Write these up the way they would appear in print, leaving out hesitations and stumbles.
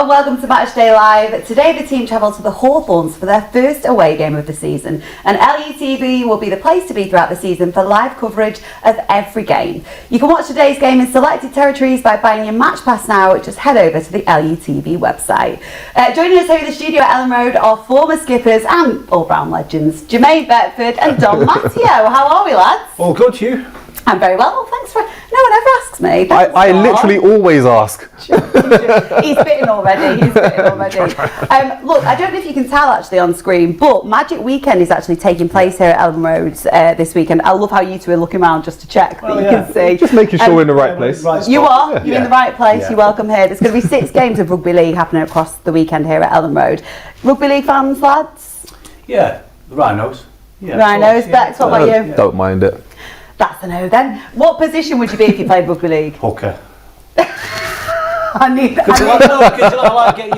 and welcome to Matchday Live. Today the team travel to the Hawthorns for their first away game of the season, and LUTV will be the place to be throughout the season for live coverage of every game. You can watch today's game in selected territories by buying your match pass now. Just head over to the LUTV website. Joining us here in the studio at Elland Road are former skippers and all Brown legends, Jermaine Beckford and Don Matteo. How are we, lads? All good, you? I'm very well. Well, thanks for... No one ever asks me. I literally always ask. He's bitten already. Look, I don't know if you can tell actually on screen, but Magic Weekend is actually taking place here at Elland Road this weekend. I love how you two are looking around just to check that you can see. Just making sure we're in the right place. You are. You're in the right place. You're welcome here. There's going to be 6 games of rugby league happening across the weekend here at Elland Road. Rugby league fans, lads? Yeah, the Rhinos. Yeah, Rhinos. Bex, what about you? Don't mind it. That's a no then. What position would you be if you played rugby league? Hooker. Because you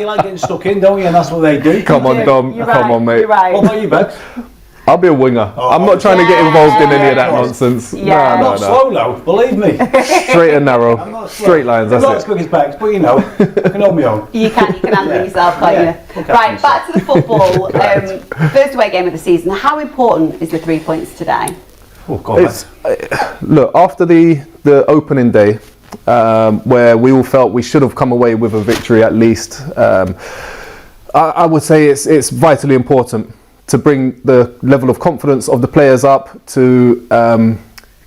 like getting stuck in, don't you? And that's what they do. Come on, Dom. Come on, mate. You're right. What about you, Bex? I'll be a winger. I'm not trying to get involved in any of that nonsense. Yeah. I'm not slow though, believe me. Straight and narrow. Straight lines, that's I'm not as quick as Bex, but you know, I can hold my own. You can handle yourself, can't you? Right, back to the football. First away game of the season. How important is the 3 points today? Oh, God, look, after the opening day, where we all felt we should have come away with a victory at least, I would say it's vitally important to bring the level of confidence of the players up, to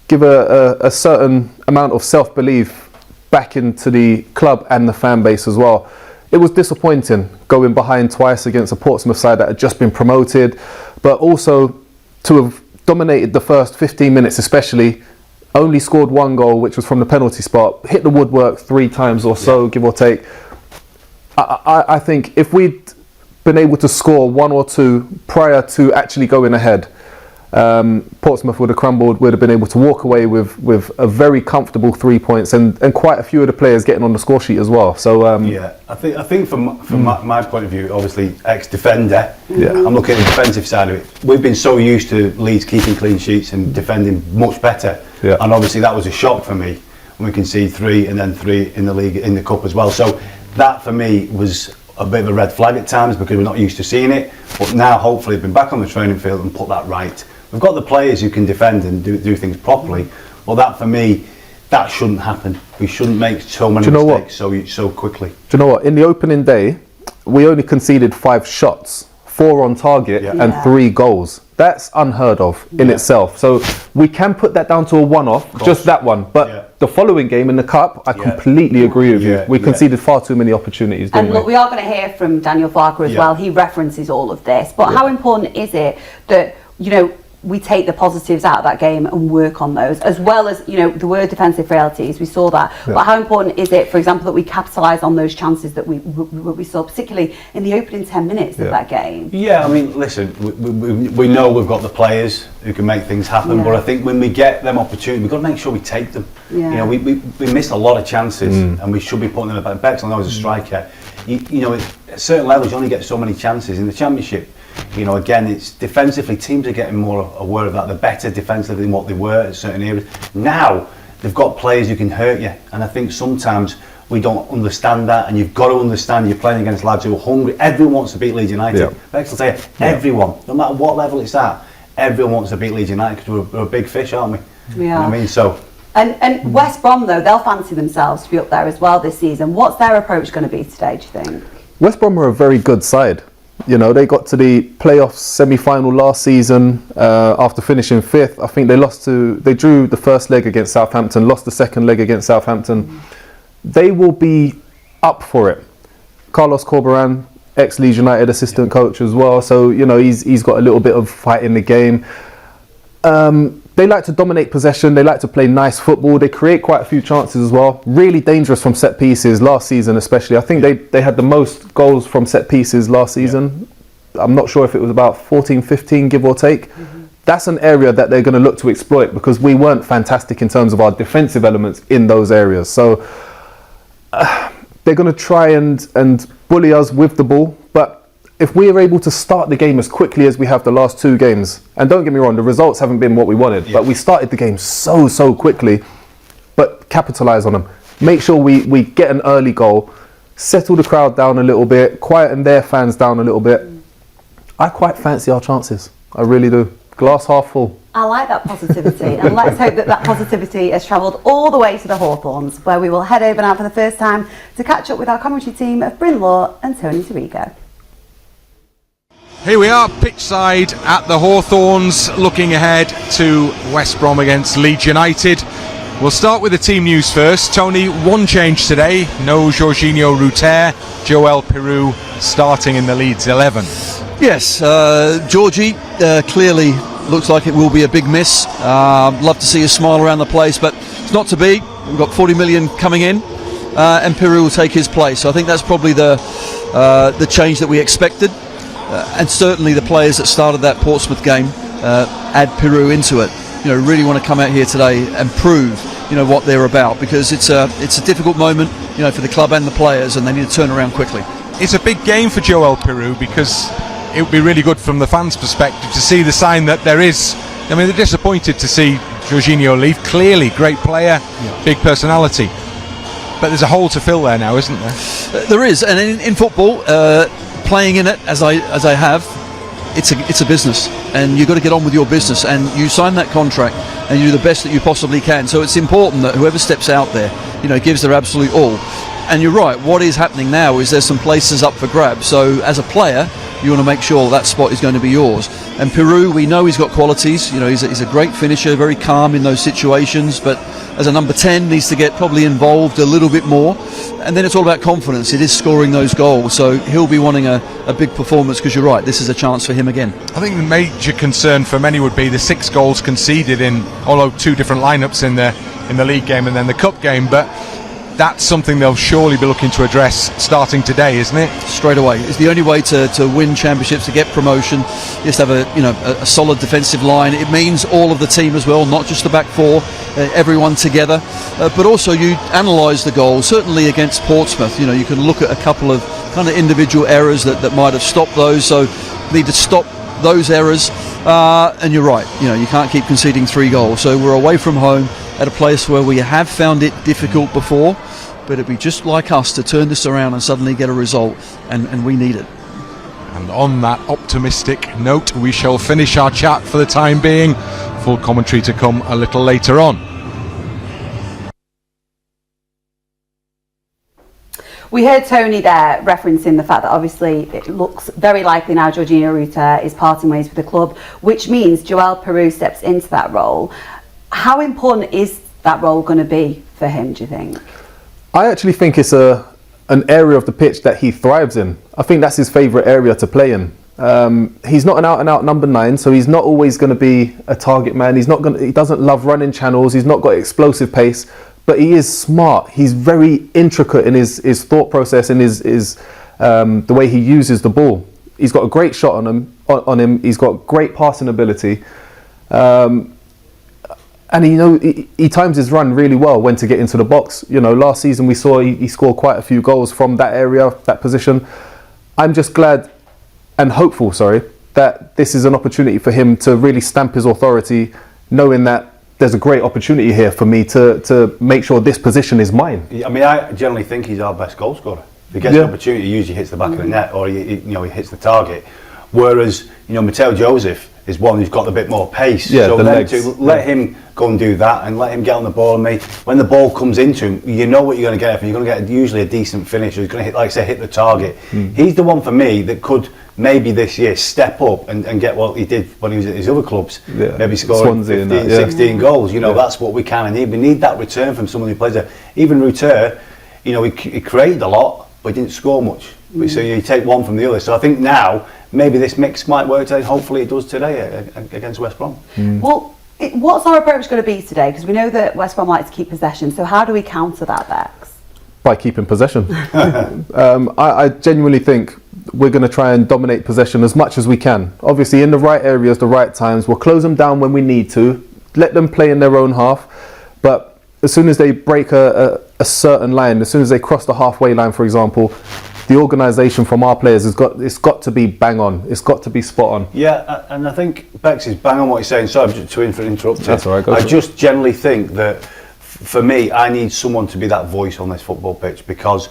give a certain amount of self-belief back into the club and the fan base as well. It was disappointing going behind twice against a Portsmouth side that had just been promoted, but also to have dominated the first 15 minutes especially, only scored 1 goal, which was from the penalty spot, hit the woodwork 3 times or so, give or take. I think if we'd been able to score 1 or 2 prior to actually going ahead, Portsmouth would have crumbled. We'd have been able to walk away with a very comfortable 3 points and quite a few of the players getting on the score sheet as well. So I think from my point of view, obviously ex-defender, I'm looking at the defensive side of it. We've been so used to Leeds keeping clean sheets and defending much better, and obviously that was a shock for me when we conceded 3 and then 3 in the league, in the cup as well. So that for me was a bit of a red flag at times because we're not used to seeing it. But now hopefully we've been back on the training field and put that right. We've got the players who can defend and do things properly. Well, that for me, that shouldn't happen. We shouldn't make so many mistakes so quickly. Do you know what? In the opening day, we only conceded 5 shots, 4 on target and 3 goals. That's unheard of in itself. So we can put that down to a one-off, just that one. But the following game in the cup, I completely agree with you. We conceded far too many opportunities, didn't we? And look, we are going to hear from Daniel Farker as well. He references all of this. But how important is it that, you know, we take the positives out of that game and work on those, as well as, you know, the word defensive frailties, we saw that. But how important is it, for example, that we capitalise on those chances that we saw, particularly in the opening 10 minutes of that game? Yeah, I mean, listen, we know we've got the players who can make things happen, but I think when we get them opportunities, we've got to make sure we take them. You know, we missed a lot of chances and we should be putting them back. Bex, I know as a striker, you know, at certain levels you only get so many chances in the Championship. You know, again, it's defensively, teams are getting more aware of that. They're better defensively than what they were at certain areas. Now, they've got players who can hurt you. And I think sometimes we don't understand that. And you've got to understand you're playing against lads who are hungry. Everyone wants to beat Leeds United. Bex will tell you, everyone, no matter what level it's at, everyone wants to beat Leeds United because we're a big fish, aren't we? We are. You know what I mean? So. And West Brom, though, they'll fancy themselves to be up there as well this season. What's their approach going to be today, do you think? West Brom are a very good side. You know, they got to the playoffs semi-final last season after finishing 5th. I think they drew the first leg against Southampton, lost the second leg against Southampton. They will be up for it. Carlos Corberán, ex-Leeds United assistant coach as well, so, you know, he's got a little bit of fight in the game. They like to dominate possession, they like to play nice football, they create quite a few chances as well. Really dangerous from set pieces last season especially. I think they had the most goals from set pieces last season. I'm not sure if it was about 14, 15 give or take. That's an area that they're going to look to exploit because we weren't fantastic in terms of our defensive elements in those areas. So they're going to try and bully us with the ball, but if we are able to start the game as quickly as we have the last 2 games, and don't get me wrong, the results haven't been what we wanted, but we started the game so quickly, but capitalise on them. Make sure we get an early goal, settle the crowd down a little bit, quieten their fans down a little bit. I quite fancy our chances. I really do. Glass half full. I like that positivity, and let's hope that that positivity has travelled all the way to the Hawthorns, where we will head over now for the first time to catch up with our commentary team of Bryn Law and Tony Tirico. Here we are, pitch side at the Hawthorns, looking ahead to West Brom against Leeds United. We'll start with the team news first. Tony, one change today. No Jorginho Ruter, Joel Peru starting in the Leeds 11. Yes, Georgie clearly looks like it will be a big miss. Love to see a smile around the place, but it's not to be. We've got 40 million coming in, and Peru will take his place. So I think that's probably the change that we expected, and certainly the players that started that Portsmouth game add Peru into it. You know, really want to come out here today and prove, you know, what they're about, because it's a difficult moment, you know, for the club and the players, and they need to turn around quickly. It's a big game for Joel Peru, because it would be really good from the fans' perspective to see the sign that there is. I mean, they're disappointed to see Jorginho leave. Clearly, great player, big personality, but there's a hole to fill there now, isn't there? There is, and in football, playing in it as I have, it's a business, and you've got to get on with your business, and you sign that contract and you do the best that you possibly can. So it's important that whoever steps out there, you know, gives their absolute all. And you're right, what is happening now is there's some places up for grabs. So as a player, you want to make sure that spot is going to be yours. And Peru, we know he's got qualities. You know, he's a great finisher, very calm in those situations, but as a number 10 needs to get probably involved a little bit more. And then it's all about confidence. It is scoring those goals, so he'll be wanting a big performance, because you're right, this is a chance for him again. I think the major concern for many would be the 6 goals conceded in, although 2 different lineups in the league game and then the cup game, but that's something they'll surely be looking to address starting today, isn't it? Straight away. It's the only way to win championships, to get promotion. You just have a solid defensive line. It means all of the team as well, not just the back four, everyone together. But also you analyse the goal. Certainly against Portsmouth, you know, you can look at a couple of kind of individual errors that might have stopped those. So need to stop those errors. And you're right, you know, you can't keep conceding 3 goals. So we're away from home at a place where we have found it difficult before, but it'd be just like us to turn this around and suddenly get a result, and we need it. And on that optimistic note, we shall finish our chat for the time being. Full commentary to come a little later on. We heard Tony there referencing the fact that obviously it looks very likely now Jorginho Ruter is parting ways with the club, which means Joel Peru steps into that role. How important is that role going to be for him, do you think? I actually think it's an area of the pitch that he thrives in. I think that's his favourite area to play in. He's not an out-and-out number 9, so he's not always going to be a target man. He doesn't love running channels. He's not got explosive pace, but he is smart. He's very intricate in his thought process and the way he uses the ball. He's got a great shot on him. He's got great passing ability. And he times his run really well when to get into the box. You know, last season we saw he scored quite a few goals from that area, that position. I'm just glad and hopeful, that this is an opportunity for him to really stamp his authority, knowing that there's a great opportunity here for me to make sure this position is mine. I mean, I generally think he's our best goal scorer. If he gets an opportunity, he usually hits the back of the net, or he hits the target. Whereas, Matteo Joseph is one who's got a bit more pace. Yeah, so the legs. let him go and do that, and let him get on the ball. And when the ball comes into him, you know what you're going to get. You're going to get usually a decent finish. He's going to hit, like I say, hit the target. He's the one for me that could maybe this year step up and get what he did when he was at his other clubs. Yeah. Maybe scoring 15, 16 goals. That's what we kind of need. We need that return from someone who plays there. Even Ruter, he created a lot, but he didn't score much. So you take one from the other. So I think now maybe this mix might work today. Hopefully it does today against West Brom. Well, what's our approach going to be today? Because we know that West Brom likes to keep possession. So how do we counter that, Bex? By keeping possession. I genuinely think we're going to try and dominate possession as much as we can. Obviously, in the right areas, the right times. We'll close them down when we need to. Let them play in their own half. But as soon as they break a certain line, as soon as they cross the halfway line, for example, the organisation from our players it's got to be bang on. It's got to be spot on. Yeah, and I think Bex is bang on what he's saying. Sorry to interrupt you. That's all right. I just generally think that for me, I need someone to be that voice on this football pitch, because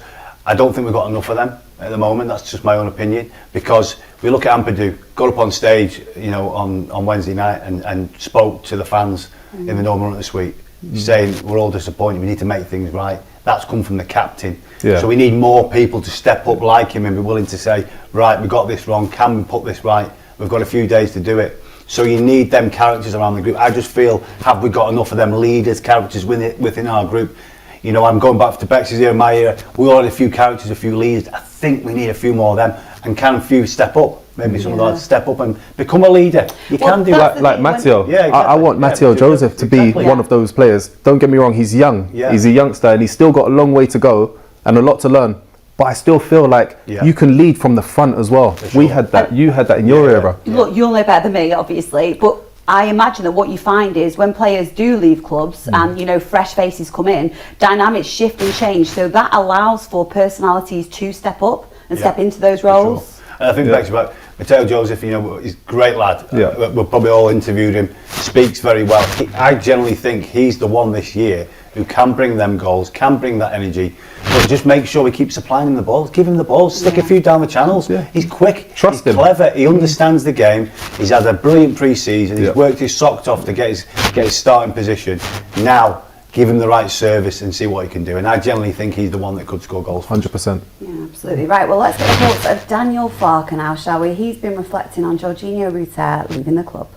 I don't think we've got enough of them at the moment. That's just my own opinion, because we look at Ampadu, got up on stage, you know, on Wednesday night and spoke to the fans in the Norman Rutland Suite, saying we're all disappointed, we need to make things right. That's come from the captain. Yeah. So we need more people to step up like him and be willing to say, right, we got this wrong, can we put this right? We've got a few days to do it. So you need them characters around the group. I just feel, have we got enough of them leaders, characters within our group? You know, I'm going back to Bex's era, my era. We all had a few characters, a few leaders. I think we need a few more of them. And can a few step up? Maybe some of them step up and become a leader. You can do that. Like Matteo. Yeah, exactly. I want Matteo Joseph to be one of those players. Don't get me wrong, he's young. Yeah. He's a youngster and he's still got a long way to go and a lot to learn. But I still feel like you can lead from the front as well. Sure. We had that. You had that in your era. Look, you'll know better than me, obviously, but I imagine that what you find is when players do leave clubs and, you know, fresh faces come in, dynamics shift and change. So that allows for personalities to step up and step into those roles. Sure. And I think back about Matteo Joseph, you know, he's a great lad. Yeah. We've probably all interviewed him, speaks very well. I generally think he's the one this year who can bring them goals, can bring that energy, but just make sure we keep supplying him the balls, give him the balls, stick a few down the channels. Yeah. He's quick, Trust he's him. clever, he understands the game, he's had a brilliant pre-season, he's worked his socks off to get his starting position. Now, give him the right service and see what he can do. And I generally think he's the one that could score goals. 100%. Yeah, absolutely. Right, well, let's get the thoughts of Daniel Farker now, shall we? He's been reflecting on Jorginho Rutter leaving the club.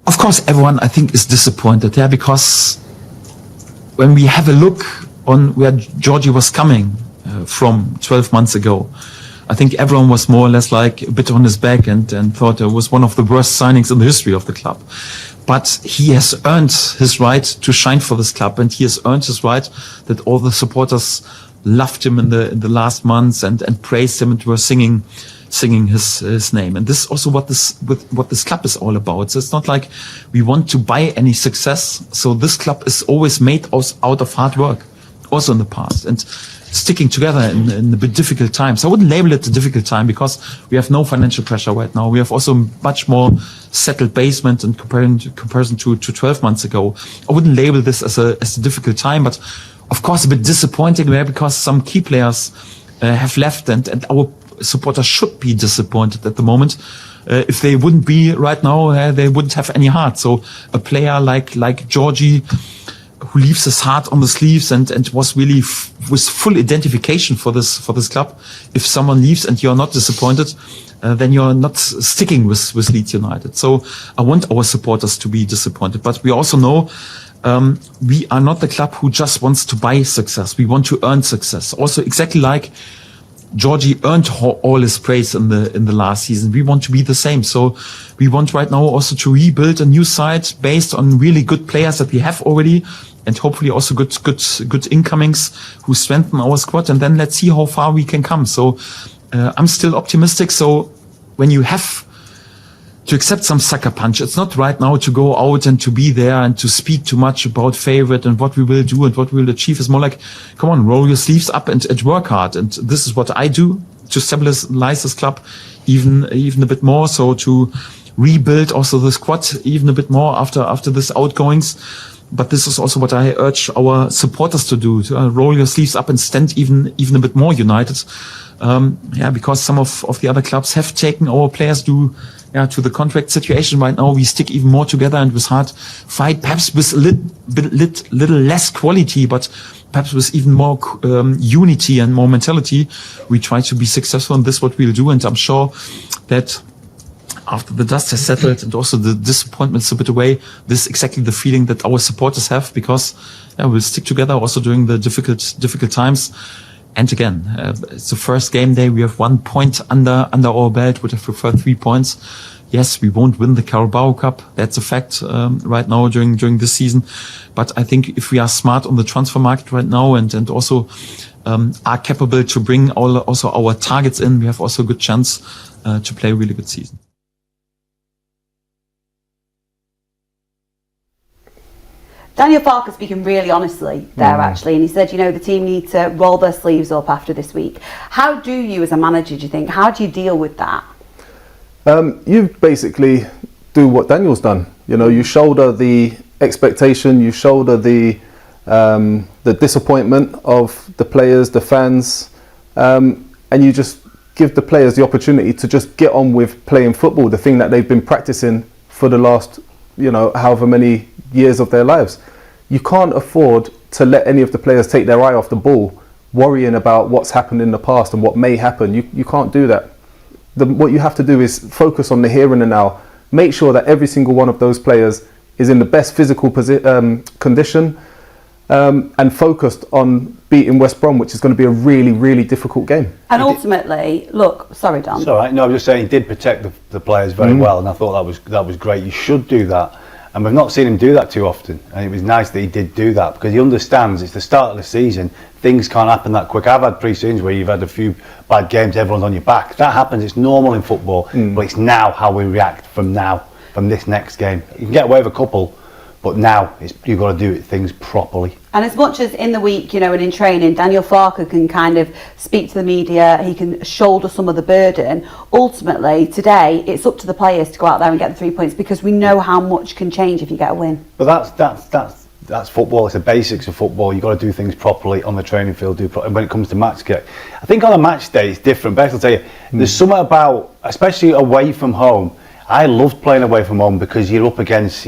Of course, everyone, I think, is disappointed, because when we have a look on where Georgie was coming from 12 months ago, I think everyone was more or less like a bit on his back and thought it was one of the worst signings in the history of the club. But he has earned his right to shine for this club, and he has earned his right that all the supporters loved him in the last months and praised him and were singing his name. And this is also what this club is all about. So it's not like we want to buy any success. So this club is always made out of hard work, also in the past, and sticking together in a bit difficult times. I wouldn't label it a difficult time because we have no financial pressure right now. We have also much more settled basement in comparison to 12 months ago. I wouldn't label this as a difficult time, but of course a bit disappointing because some key players have left, and our supporters should be disappointed at the moment. If they wouldn't be right now, they wouldn't have any heart. So a player like Georgie, who leaves his heart on the sleeves and was really with full identification for this club. If someone leaves and you're not disappointed, then you're not sticking with Leeds United. So I want our supporters to be disappointed, but we also know we are not the club who just wants to buy success. We want to earn success. Also, exactly like Georgie earned all his praise in the last season. We want to be the same. So we want right now also to rebuild a new side based on really good players that we have already, and hopefully also good incomings who strengthen our squad. And then let's see how far we can come. So I'm still optimistic. So when you have to accept some sucker punch, it's not right now to go out and to be there and to speak too much about favorite and what we will do and what we will achieve. It's more like, come on, roll your sleeves up and work hard. And this is what I do to stabilize this club even a bit more. So to rebuild also the squad even a bit more after this outgoings. But this is also what I urge our supporters to do, to roll your sleeves up and stand even a bit more united. Because some of the other clubs have taken our players to the contract situation right now. We stick even more together and with hard fight, perhaps with a little less quality, but perhaps with even more unity and more mentality. We try to be successful, and this is what we'll do. And I'm sure that after the dust has settled and also the disappointment's a bit away, this is exactly the feeling that our supporters have, because we'll stick together also during the difficult times. And again, it's the first game day. We have 1 point under our belt. Would have preferred 3 points. Yes, we won't win the Carabao Cup. That's a fact right now during this season. But I think if we are smart on the transfer market right now and also are capable to bring also our targets in, we have also a good chance to play a really good season. Daniel Farker speaking really honestly there actually, and he said, you know, the team need to roll their sleeves up after this week. How do you as a manager, do you think, how do you deal with that? You basically do what Daniel's done. You know, you shoulder the expectation, you shoulder the the disappointment of the players, the fans, and you just give the players the opportunity to just get on with playing football, the thing that they've been practicing for the last, however many years of their lives. You can't afford to let any of the players take their eye off the ball, worrying about what's happened in the past and what may happen. You can't do that. What you have to do is focus on the here and the now. Make sure that every single one of those players is in the best physical condition, and focused on beating West Brom, which is going to be a really, really difficult game. And ultimately, look, sorry, Dan. It's all right. No, I'm just saying he did protect the players very well, and I thought that was great. You should do that, and we've not seen him do that too often. And it was nice that he did do that, because he understands it's the start of the season. Things can't happen that quick. I've had pre-seasons where you've had a few bad games, everyone's on your back. That happens. It's normal in football, but it's now how we react from this next game. You can get away with a couple, but now you've got to do things properly. And as much as in the week, and in training, Daniel Farke can kind of speak to the media, he can shoulder some of the burden. Ultimately, today, it's up to the players to go out there and get the 3 points, because we know how much can change if you get a win. But that's football. It's the basics of football. You've got to do things properly on the training field. And when it comes to match day, I think on a match day it's different. But I'll tell you, there's something about, especially away from home. I loved playing away from home, because you're up against,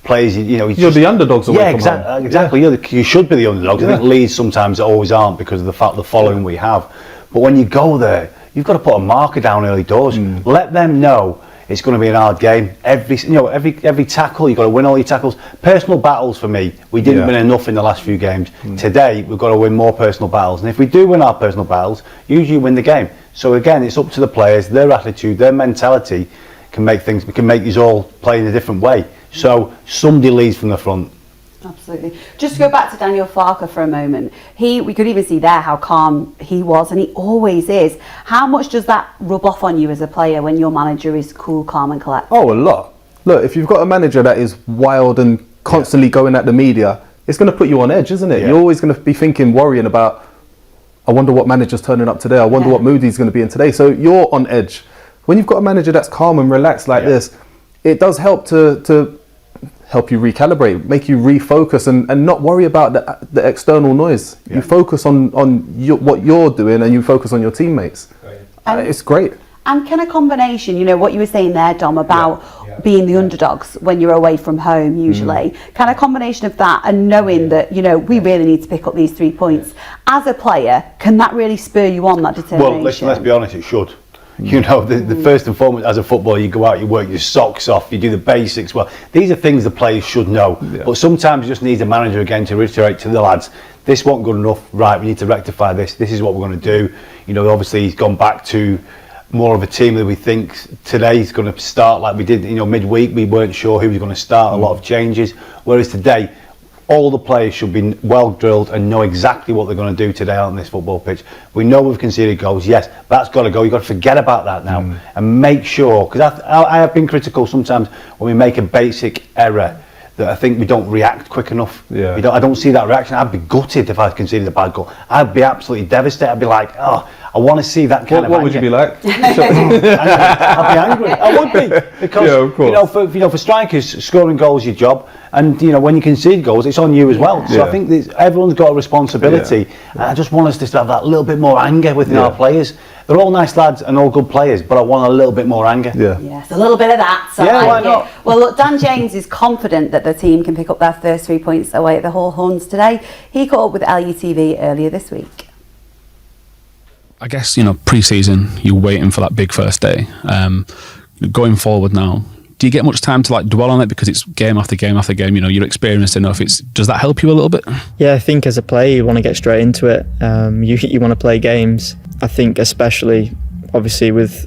players. You're the underdogs away from home. Exactly. Yeah. You should be the underdogs. I think Leeds sometimes always aren't, because of the following we have. But when you go there, you've got to put a marker down early doors. Let them know it's going to be an hard game. Every tackle, you've got to win all your tackles. Personal battles for me, we didn't win enough in the last few games. Today, we've got to win more personal battles. And if we do win our personal battles, usually win the game. So again, it's up to the players, their attitude, their mentality can make us all play in a different way. So somebody leads from the front. Absolutely. Just to go back to Daniel Farke for a moment, we could even see there how calm he was, and he always is. How much does that rub off on you as a player when your manager is cool, calm and collected? Oh, a lot. Look, if you've got a manager that is wild and constantly going at the media, it's going to put you on edge, isn't it? You're always going to be worrying about, I wonder what manager's turning up today, I wonder what mood he's going to be in today. So you're on edge. When you've got a manager that's calm and relaxed like this, it does help to help you recalibrate, make you refocus and not worry about the external noise. You focus on what you're doing, and you focus on your teammates. It's great. And can a combination, what you were saying there, Dom, about being the underdogs when you're away from home usually, can a combination of that and knowing that, we really need to pick up these 3 points, as a player, can that really spur you on, that determination? Well, listen, let's be honest, it should. The first and foremost, as a footballer, you go out, you work your socks off, you do the basics. Well, these are things the players should know. But sometimes you just need a manager again to reiterate to the lads, this wasn't good enough, right, we need to rectify this is what we're going to do. Obviously he's gone back to more of a team that we think today is going to start like we did, midweek. We weren't sure who was going to start, a lot of changes. Whereas today, all the players should be well drilled and know exactly what they're going to do today on this football pitch. We know we've conceded goals, yes, that's got to go. You've got to forget about that now and make sure, because I have been critical sometimes when we make a basic error, that I think we don't react quick enough. I don't see that reaction. I'd be gutted if I conceded a bad goal. I'd be absolutely devastated. I'd be like, I want to see that kind of. What would you be like? I'd be angry. I would be, because for strikers, scoring goals is your job, and when you concede goals, it's on you as well. So I think everyone's got a responsibility. And I just want us to have that little bit more anger within our players. They're all nice lads and all good players, but I want a little bit more anger. Yes, a little bit of that. So why not? Well, look, Dan James is confident that the team can pick up their first 3 points away at the Hawthorns today. He caught up with LUTV earlier this week. I guess, pre-season, you're waiting for that big first day. Going forward now, do you get much time to dwell on it, because it's game after game after game? You're experienced enough. Does that help you a little bit? Yeah, I think as a player you want to get straight into it. You want to play games. I think especially obviously with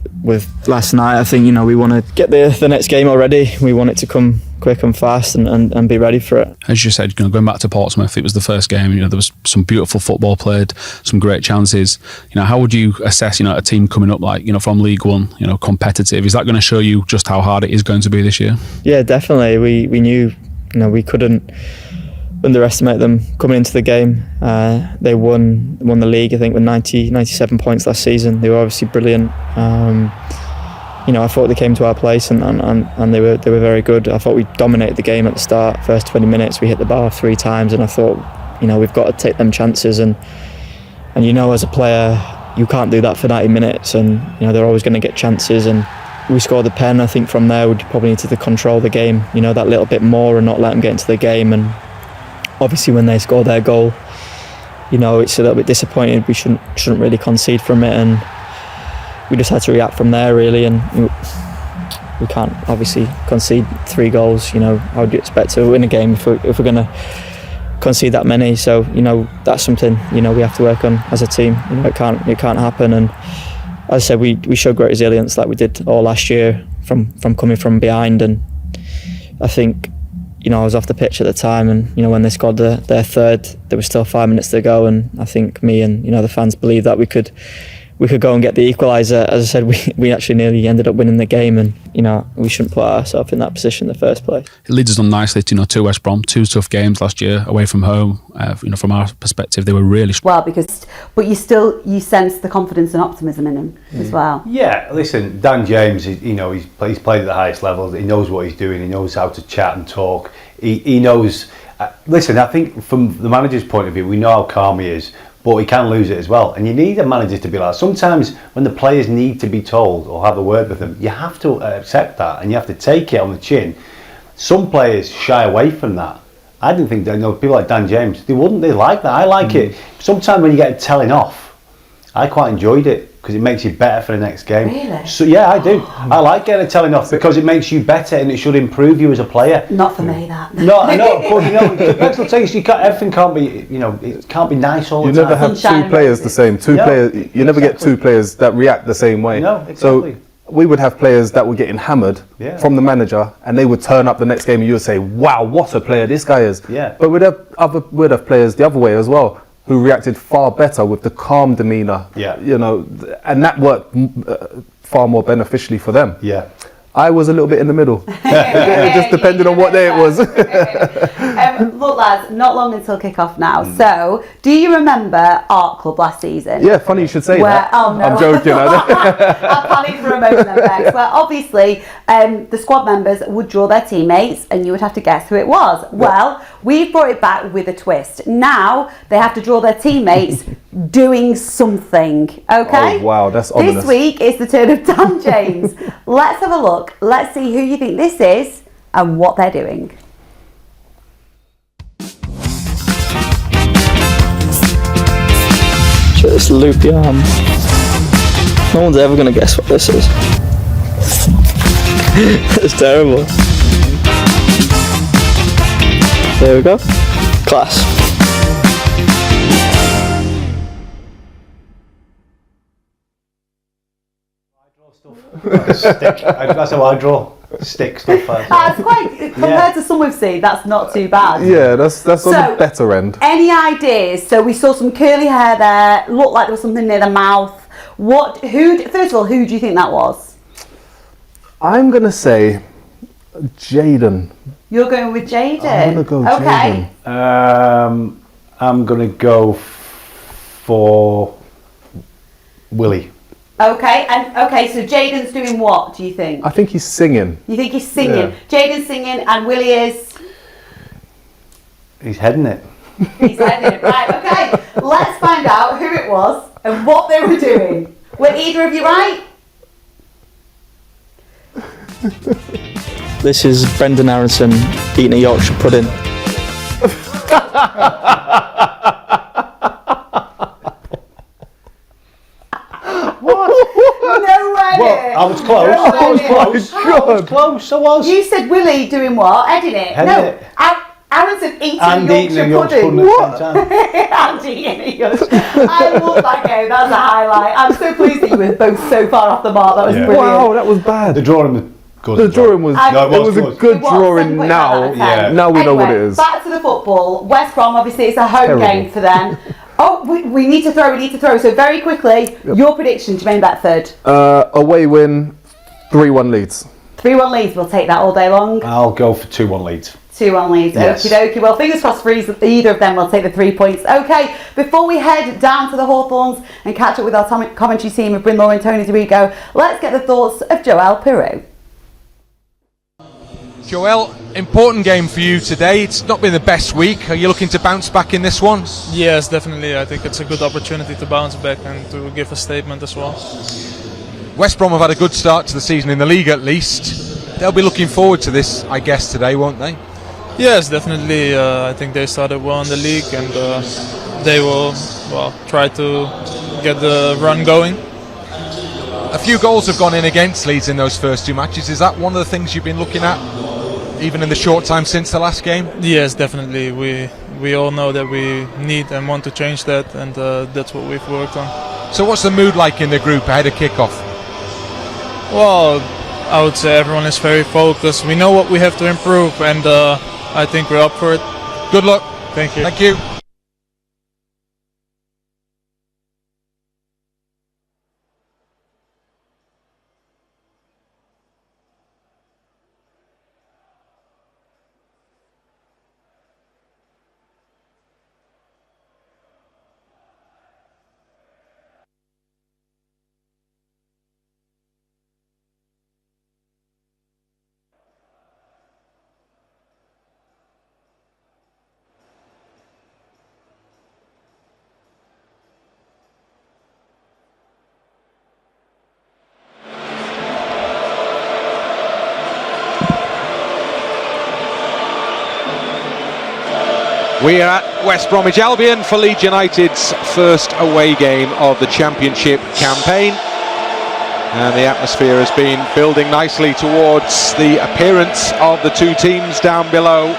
last night, I think we want to get the next game already. We want it to come quick and fast and be ready for it. As you said, going back to Portsmouth, it was the first game. There was some beautiful football played, some great chances. How would you assess a team coming up from League One, competitive? Is that going to show you just how hard it is going to be this year? Yeah, definitely. We knew we couldn't underestimate them coming into the game. They won the league, I think, with 97 points last season. They were obviously brilliant. I thought they came to our place and they were very good. I thought we dominated the game at the start. First 20 minutes we hit the bar 3 times, and I thought we've got to take them chances, and as a player, you can't do that for 90 minutes, and they're always going to get chances. And we scored the pen. I think from there we probably needed to control the game, that little bit more, and not let them get into the game. And obviously when they score their goal, it's a little bit disappointing. We shouldn't really concede from it, and we just had to react from there really. And we can't obviously concede 3 goals. How would you expect to win a game if we're going to concede that many? So that's something we have to work on as a team. It can't happen. And as I said, we showed great resilience like we did all last year from coming from behind. And I think I was off the pitch at the time, and when they scored their third, there was still 5 minutes to go, and I think me and the fans believed that we could go and get the equaliser. As I said, we actually nearly ended up winning the game, and we shouldn't put ourselves in that position in the first place. It leads us on nicely to West Brom. 2 tough games last year away from home. From our perspective, they were really well, but you sense the confidence and optimism in him as well. Yeah, listen, Dan James, he's played at the highest level. He knows what he's doing. He knows how to chat and talk. He knows. Listen, I think from the manager's point of view, we know how calm he is, but he can lose it as well. And you need a manager to be like. Sometimes when the players need to be told or have a word with them, you have to accept that, and you have to take it on the chin. Some players shy away from that. I didn't think that. People like Dan James, they like that. I like it. Sometimes when you get a telling off, I quite enjoyed it because it makes you better for the next game. Really? So yeah, I do. I like getting a telling off because it makes you better and it should improve you as a player. Not for me, that. No, I know, but personal taste, everything can't be, it can't be nice all the time. You never have 2 players the same. Players. You never get 2 players that react the same way. No, exactly. So we would have players that were getting hammered from the manager, and they would turn up the next game, and you would say, "Wow, what a player this guy is!" Yeah. But we'd have players the other way as well, who reacted far better with the calm demeanour. Yeah. And that worked far more beneficially for them. Yeah. I was a little bit in the middle. It just depended on what day it was. Look, lads, not long until kick-off now. So, do you remember Art Club last season? Yeah, funny you should say that. Oh, no. I'm joking. I panicked for a moment then, Bex. Well, obviously, the squad members would draw their teammates, and you would have to guess who it was. Yeah. Well, we've brought it back with a twist. Now, they have to draw their teammates doing something. Okay? Oh, wow, that's ominous. This week is the turn of Dan James. Let's have a look. Let's see who you think this is and what they're doing. Just loop your arm. No one's ever going to guess what this is. It's terrible. There we go. Class. That's how I draw. Stick stuff. That's quite, compared to some we've seen, that's not too bad. Yeah, that's on the better end. Any ideas? So we saw some curly hair there, looked like there was something near the mouth. First of all, who do you think that was? I'm going to say Jaden. You're going with Jaden? I'm going to go okay. Jaden. I'm going to go for Willie. Okay, so Jaden's doing what, do you think? I think he's singing. You think he's singing? Yeah. Jaden's singing and Willie is? He's heading it. He's heading it, right, okay. Let's find out who it was and what they were doing. Were either of you right? This is Brendan Aronson eating a Yorkshire pudding. I was close. I was. You said Willie doing what? Heading it? Heading it. Aronson eating and Yorkshire pudding. What? And eating a Yorkshire. I love that game. That's a highlight. I'm so pleased that you were both so far off the mark. That was brilliant. Wow, that was bad. The drawing was good. The drawing was. It was a good drawing. Now, now we know what it is. Back to the football. West Brom. Obviously, it's a home game for them. Oh, we need to throw. So very quickly, your prediction, Jermaine Beckford. Away win, 3-1 Leeds. 3-1 Leeds. We'll take that all day long. I'll go for 2-1 Leeds. 2-1 Leeds. Yes. Okie dokie. Well, fingers crossed for either of them will take the 3 points. Okay, before we head down to the Hawthorns and catch up with our commentary team of Bryn Law and Tony DeRigo, let's get the thoughts of Joel Pirou. Joel, Important game for you today. It's not been the best week. Are you looking to bounce back in this one? Yes, definitely. I think it's a good opportunity to bounce back and to give a statement as well. West Brom have had a good start to the season in the league at least. They'll be looking forward to this, I guess, today, won't they? Yes, definitely. I think they started well in the league and they will try to get the run going. A few goals have gone in against Leeds in those first 2 matches. Is that one of the things you've been looking at, even in the short time since the last game? Yes, definitely. We all know that we need and want to change that, and that's what we've worked on. So what's the mood like in the group ahead of kick-off? Well, I would say everyone is very focused. We know what we have to improve, and I think we're up for it. Good luck. Thank you. Thank you. We are at West Bromwich Albion for Leeds United's first away game of the Championship campaign, and the atmosphere has been building nicely towards the appearance of the two teams down below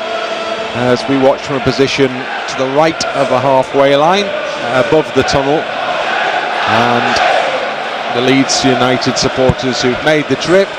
as we watch from a position to the right of the halfway line above the tunnel, and the Leeds United supporters who've made the trip